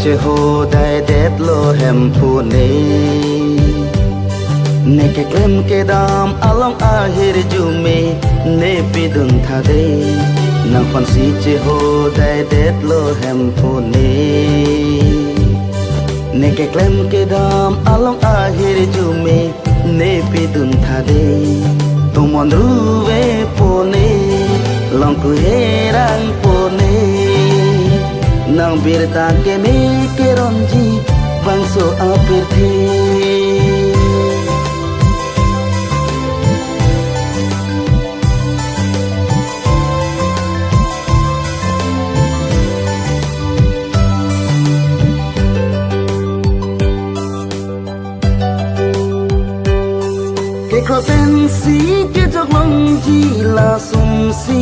che ho dai det lo hem phu ne ne ke klem ke dam along ahir jume ne pidun tha de nang fan si che ho dai det lo hem phu ne ne ke klem ke dam along ahir jume ne pidun tha de tumon ruwe pone long ku herang pone nang birta ke me ke ronji bangso apir the ke kroten si ke jok long ji la sum si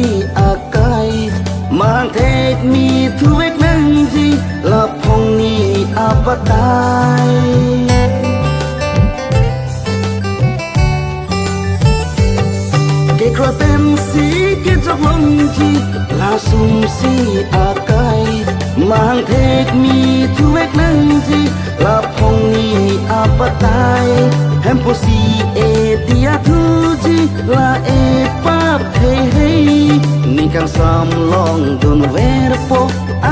akai mang thek mi thu vek nang ji la phong ni apatai ke kroten si ke jok long ji la sum si akai mang thek mi thu vek nang ji la phong ni apatai hem po si e dia thu ji la e pap hey hey ni kang sam long dun ver po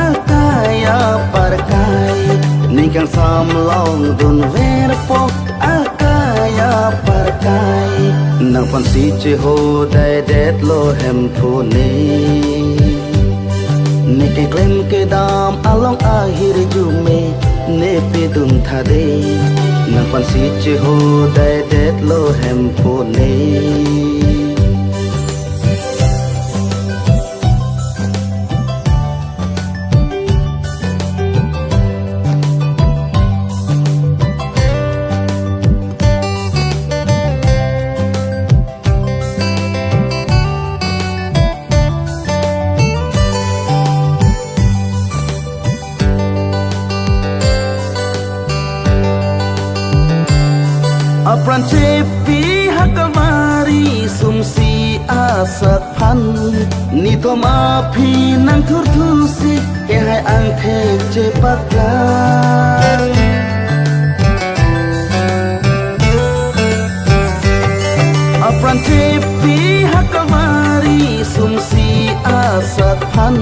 akaya parkai ni kang sam long dun ver po akaya parkai nang pan si che ho dai det lo hem phu ne ne ke klem ke dam along ahir jume ne pe dun tha de nang pan si che ho dai det lo hem phu ne apran cepi hakamari sumsi asak pan ni to ma phi nang thur thu si ke hai ang the che paklang apran cepi hakamari sumsi asak pan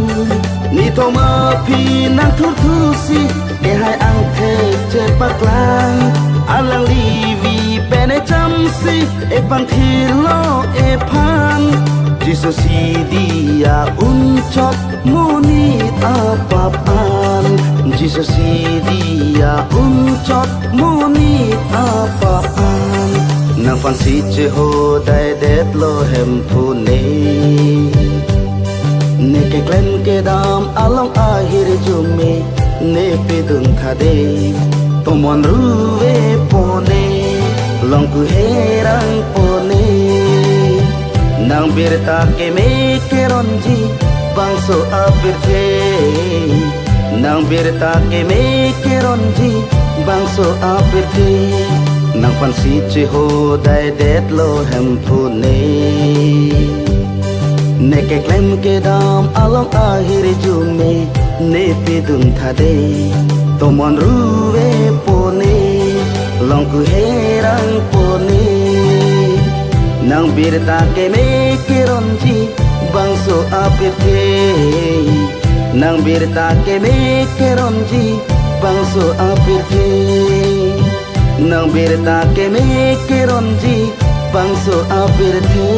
ni to ma phi nang thur thu si ke hai ang the che paklang alang livi bene cham si e bang thilo e phan Jesus si dia unchot muni apapan Jesus si dia unchot muni apapan nang fan si che ho dai det lo hem phu ne ne ke klem ke dam along ahir jume ne pe dun tha de tomon ruwe pone long ku herang pone nang birta ke me ke ronji bangso apir the nang birta ke me ke ronji bangso apir the nang pan si che ho dai det lo hem phu ne ne ke klem ke dam along ahir jume ne pe dun tha de tomon ruwe pone long ku herang pone nang birta ke me ke ronji bangso apir the nang birta ke me ke ronji bangso apir the nang birta ke me ke ronji bangso apir the